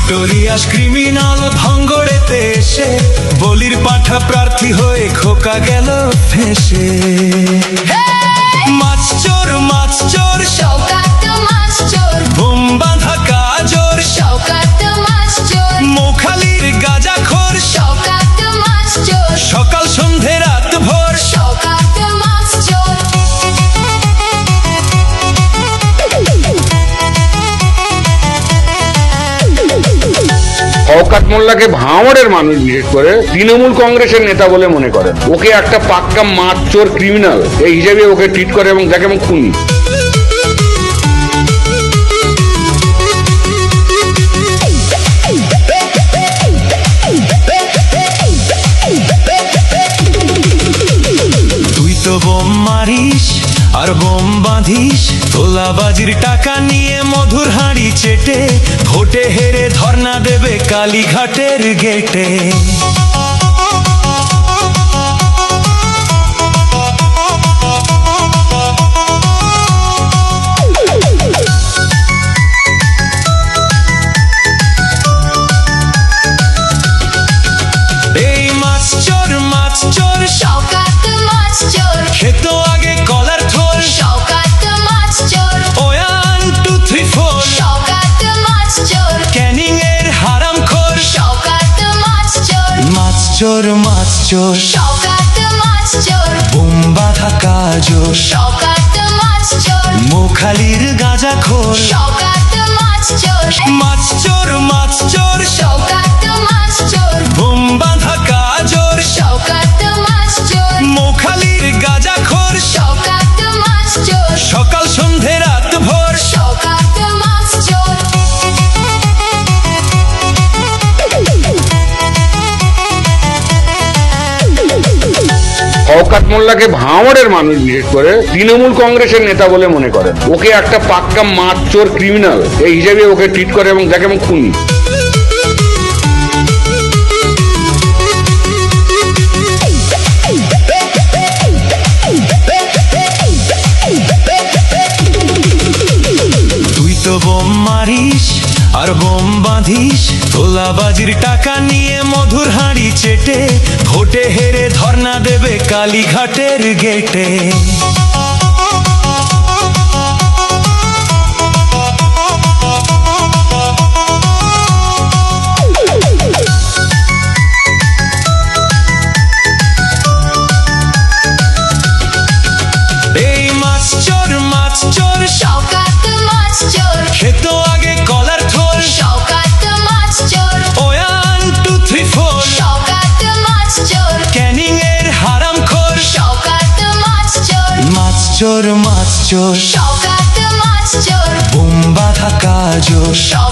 Notorious criminal ভাঙ্গড়েতে এসে বলির পাঠা প্রার্থী হয়ে খোকা গেল ফেঁসে। মাছ চোর শওকাত মাছ চোর, বোম বাঁধা কাজর শওকাত মাছ চোর, মোখালির গাঁজাখোর শওকাত মাছ চোর, সকাল সন্ধে রাত ভোর শওকাত মাছ চোর। শওকত মোল্লাকে ভাঙড়ের মানুষ বিশেষ করে তৃণমূল কংগ্রেসের নেতা বলে মনে করেন। ওকে একটা পাক্কা মাছ চোর ক্রিমিনাল এই হিসেবে ওকে ট্রিট করে এবং দেখে এবং খুনি। তুই তো বোম মারিস আর বোম বাঁধিস, তোলাবাজির টাকা নিয়ে মধুর হাঁড়ি চেটে ভোটে হেরে ধর্ণা দেবে কালীঘাটের গেটে। এই মাছ চোর শওকাত মাছ চোর, খেত আগে কলার থোল, শওকাত মাছ চোর, 1 2 3 4 শওকাত মাছ চোর, ক্যানিং এর হারাম খোর। শওকাত মাছ চোর, মাছ চোর শওকাত মাছ চোর, বোম বাঁধা কাজর শওকাত মাছ চোর, মোখালির গাঁজাখোর। শওকাত মাছ চোর, মাছ চোর শওকাত মাছ চোর, বোম বাঁধা কাজর শওকাত মাছ চোর, মোখালির গাঁজাখোর। শওকাত মাছ চোর, সকাল সন্ধে রাত ভোর শওকাত মাছ চোর। শওকত মোল্লাকে ভাঙড়ের মানুষ বিশেষ করে তৃণমূল কংগ্রেসের নেতা বলে মনে করেন। ওকে একটা পাক্কা মাছ চোর ক্রিমিনাল এই হিসেবে ওকে ট্রিট করে এবং দেখে এবং খুনি। তুই তো বোম মারিস আর বোম বাঁধিস, তোলাবাজির টাকা নিয়ে মধুর হাঁড়ি চেটে ভোটে হেরে ধর্ণা দেবে কালীঘাটের গেটে। এই মাছ চোর শওকাত মাছ চোর, খেত আগে কলার থোল, শওকাত মাছ চোর, 1 2 3 4 শওকাত মাছ চোর, ক্যানিং এর হারাম খোর। শওকাত মাছ চোর, মাছ চোর শওকাত মাছ চোর, বোম বাঁধা কাজর শওকাত